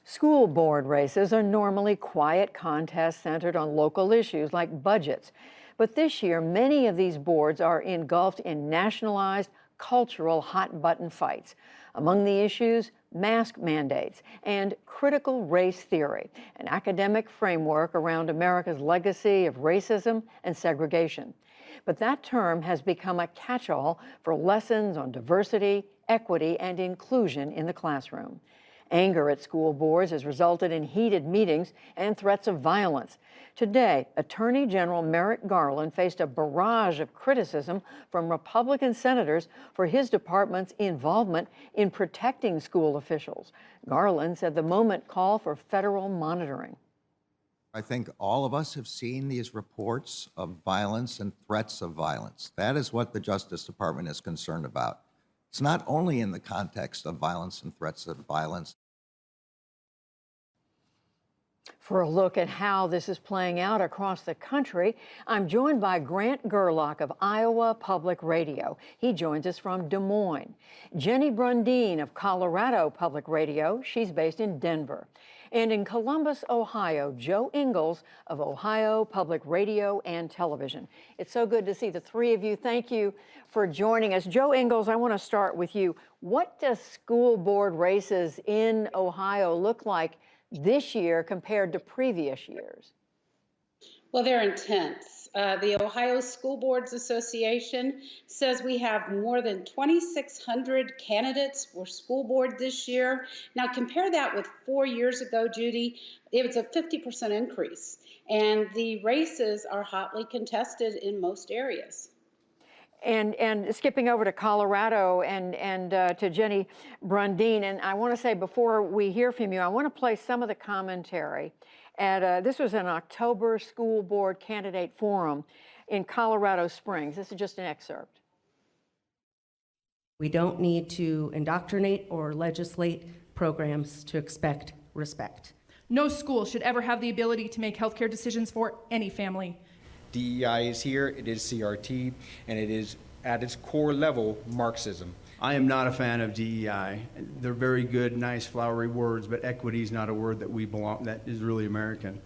School board races are normally quiet contests centered on local issues like budgets. But this year, many of these boards are engulfed in nationalized cultural hot button fights. Among the issues, mask mandates and critical race theory, an academic framework around America's legacy of racism and segregation. But that term has become a catch-all for lessons on diversity, equity, and inclusion in the classroom. Anger at school boards has resulted in heated meetings and threats of violence. Today, Attorney General Merrick Garland faced a barrage of criticism from Republican senators for his department's involvement in protecting school officials. Garland said the moment called for federal monitoring. I think all of us have seen these reports of violence and threats of violence. That is what the Justice Department is concerned about. It's not only in the context of violence and threats of violence. For a look at how this is playing out across the country, I'm joined by Grant Gerlach of Iowa Public Radio. He joins us from Des Moines. Jenny Brundin of Colorado Public Radio. She's based in Denver. And in Columbus, Ohio, Joe Ingles of Ohio Public Radio and Television. It's so good to see the three of you. Thank you for joining us. Joe Ingles, I want to start with you. What does school board races in Ohio look like this year compared to previous years? Well, they're intense. The Ohio School Boards Association says we have more than 2,600 candidates for school board this year. Now, compare that with 4 years ago, Judy. It was a 50% increase, and the races are hotly contested in most areas. And skipping over to Colorado and to Jenny Brundin, and I want to say before we hear from you, I want to play some of the commentary. This was an October school board candidate forum in Colorado Springs. This is just an excerpt. We don't need to indoctrinate or legislate programs to expect respect. No school should ever have the ability to make healthcare decisions for any family. DEI is here, it is CRT, and it is at its core level Marxism. I am not a fan of DEI. They're very good, nice, flowery words, but equity is not a word that that is really American.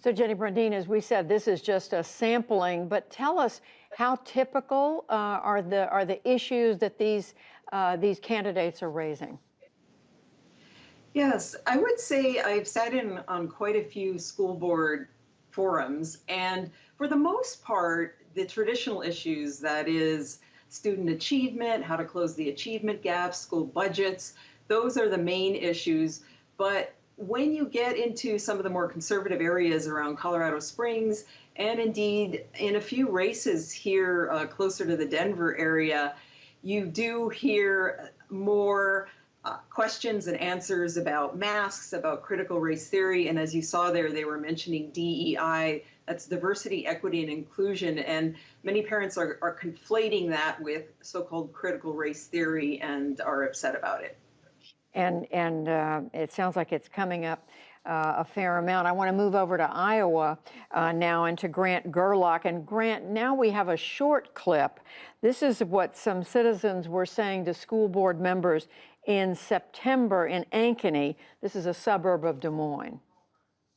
So Jenny Brundin, as we said, this is just a sampling, but tell us how typical are the issues that these candidates are raising? Yes, I would say I've sat in on quite a few school board forums, and for the most part, the traditional issues, that is student achievement, how to close the achievement gaps, school budgets, those are the main issues. But when you get into some of the more conservative areas around Colorado Springs, and indeed in a few races here closer to the Denver area, you do hear more questions and answers about masks, about critical race theory, and as you saw there, they were mentioning DEI, that's diversity, equity, and inclusion, and many parents are conflating that with so-called critical race theory and are upset about it. And it sounds like it's coming up a fair amount. I want to move over to Iowa now and to Grant Gerlach. And Grant, now we have a short clip. This is what some citizens were saying to school board members in September in Ankeny. This is a suburb of Des Moines.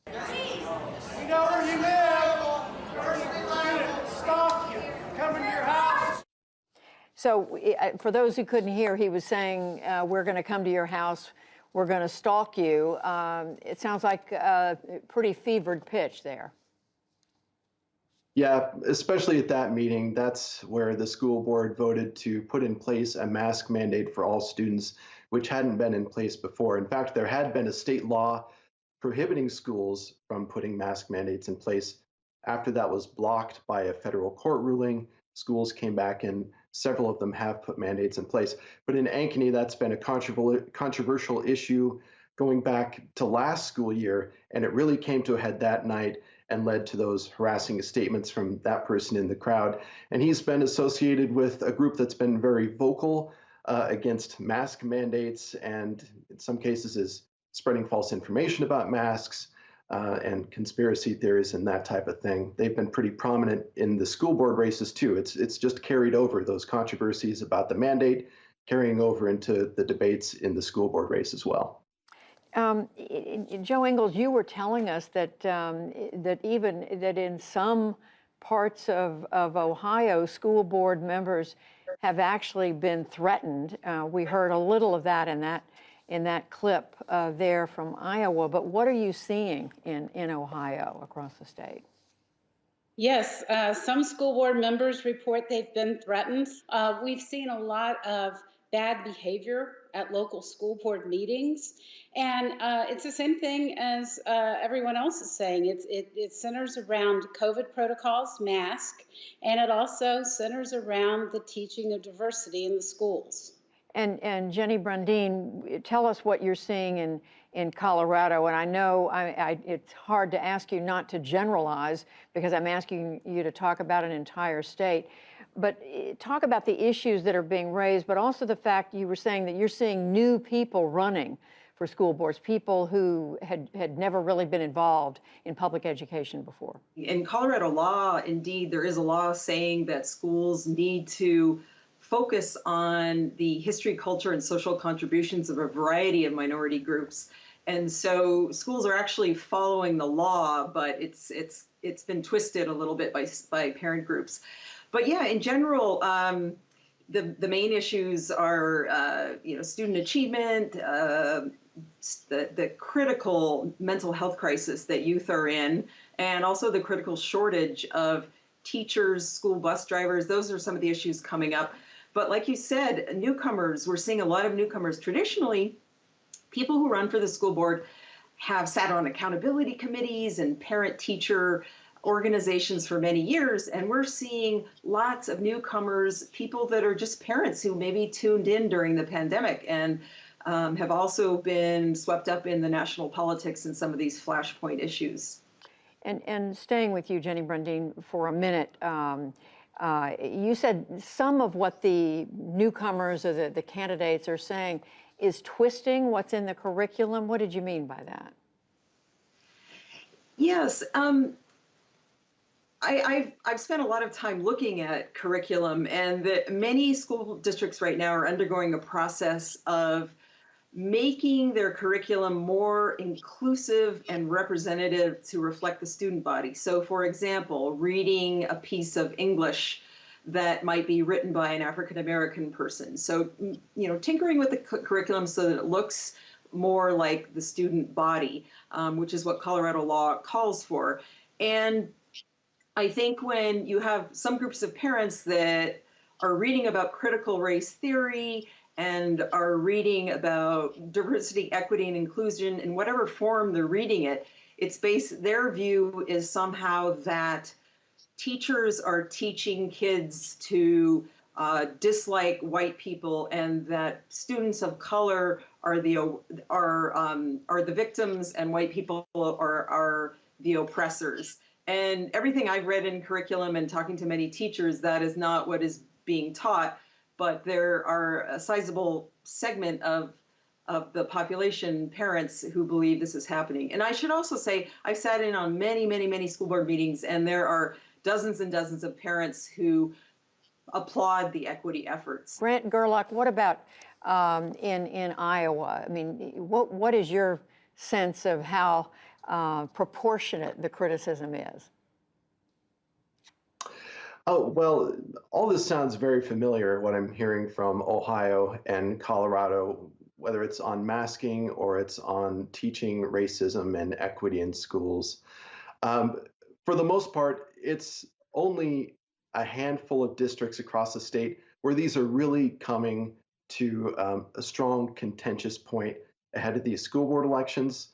We know where you live. We're going to stalk you, come into your house. So for those who couldn't hear, he was saying, we're going to come to your house, we're going to stalk you. It sounds like a pretty fevered pitch there. Yeah, especially at that meeting, that's where the school board voted to put in place a mask mandate for all students, which hadn't been in place before. In fact, there had been a state law prohibiting schools from putting mask mandates in place. After that was blocked by a federal court ruling, schools came back and several of them have put mandates in place. But in Ankeny, that's been a controversial issue going back to last school year, and it really came to a head that night and led to those harassing statements from that person in the crowd. And he's been associated with a group that's been very vocal against mask mandates, and in some cases is spreading false information about masks and conspiracy theories and that type of thing. They've been pretty prominent in the school board races too. It's just carried over, those controversies about the mandate, carrying over into the debates in the school board race as well. Joe Ingles, you were telling us that that in some parts of Ohio, school board members have actually been threatened. We heard a little of that in that clip there from Iowa. But what are you seeing in Ohio across the state? Yes, some school board members report they've been threatened. We've seen a lot of bad behavior at local school board meetings. And it's the same thing as everyone else is saying. It centers around COVID protocols, mask, and it also centers around the teaching of diversity in the schools. And Jenny Brundin, tell us what you're seeing in Colorado. And I know it's hard to ask you not to generalize because I'm asking you to talk about an entire state. But talk about the issues that are being raised, but also the fact you were saying that you're seeing new people running for school boards, people who had never really been involved in public education before. In Colorado law, indeed, there is a law saying that schools need to focus on the history, culture, and social contributions of a variety of minority groups. And so schools are actually following the law, but it's been twisted a little bit by parent groups. But yeah, in general, the main issues are student achievement, the critical mental health crisis that youth are in, and also the critical shortage of teachers, school bus drivers. Those are some of the issues coming up. But like you said, newcomers, we're seeing a lot of newcomers. Traditionally, people who run for the school board have sat on accountability committees and parent-teacher organizations for many years, and we're seeing lots of newcomers, people that are just parents who maybe tuned in during the pandemic and have also been swept up in the national politics and some of these flashpoint issues. And staying with you, Jenny Brundin, for a minute, you said some of what the newcomers or the candidates are saying is twisting what's in the curriculum. What did you mean by that? Yes. I've spent a lot of time looking at curriculum, and that many school districts right now are undergoing a process of making their curriculum more inclusive and representative to reflect the student body. So, for example, reading a piece of English that might be written by an African-American person. So, tinkering with the curriculum so that it looks more like the student body, which is what Colorado law calls for. And I think when you have some groups of parents that are reading about critical race theory and are reading about diversity, equity, and inclusion in whatever form they're reading it, their view is somehow that teachers are teaching kids to dislike white people, and that students of color are the victims and white people are the oppressors. And everything I've read in curriculum and talking to many teachers, that is not what is being taught. But there are a sizable segment of the population, parents, who believe this is happening. And I should also say, I've sat in on many, many, many school board meetings, and there are dozens and dozens of parents who applaud the equity efforts. Grant Gerlach, what about in Iowa? I mean, what is your sense of how proportionate the criticism is? Oh, well, all this sounds very familiar, what I'm hearing from Ohio and Colorado, whether it's on masking or it's on teaching racism and equity in schools. For the most part, it's only a handful of districts across the state where these are really coming to a strong, contentious point ahead of these school board elections.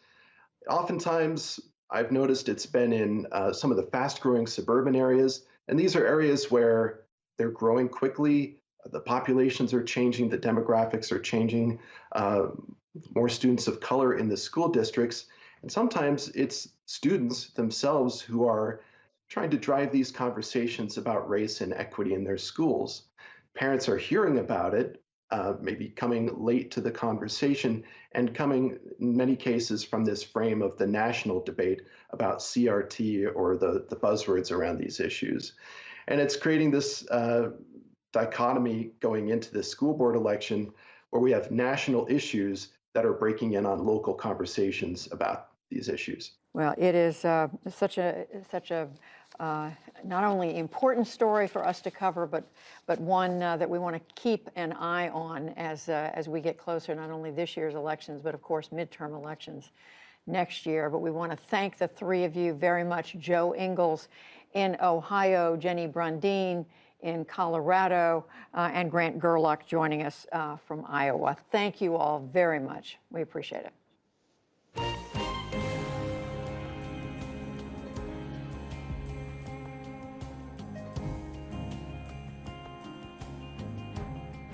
Oftentimes, I've noticed it's been in some of the fast-growing suburban areas, and these are areas where they're growing quickly, the populations are changing, the demographics are changing, more students of color in the school districts, and sometimes it's students themselves who are trying to drive these conversations about race and equity in their schools. Parents are hearing about it, maybe coming late to the conversation, and coming, in many cases, from this frame of the national debate about CRT or the buzzwords around these issues. And it's creating this dichotomy going into the school board election where we have national issues that are breaking in on local conversations about these issues. Well, it is such a not only important story for us to cover, but one that we want to keep an eye on as we get closer, not only this year's elections, but of course midterm elections next year. But we want to thank the three of you very much: Joe Ingles in Ohio, Jenny Brundin in Colorado, and Grant Gerlach joining us from Iowa. Thank you all very much. We appreciate it.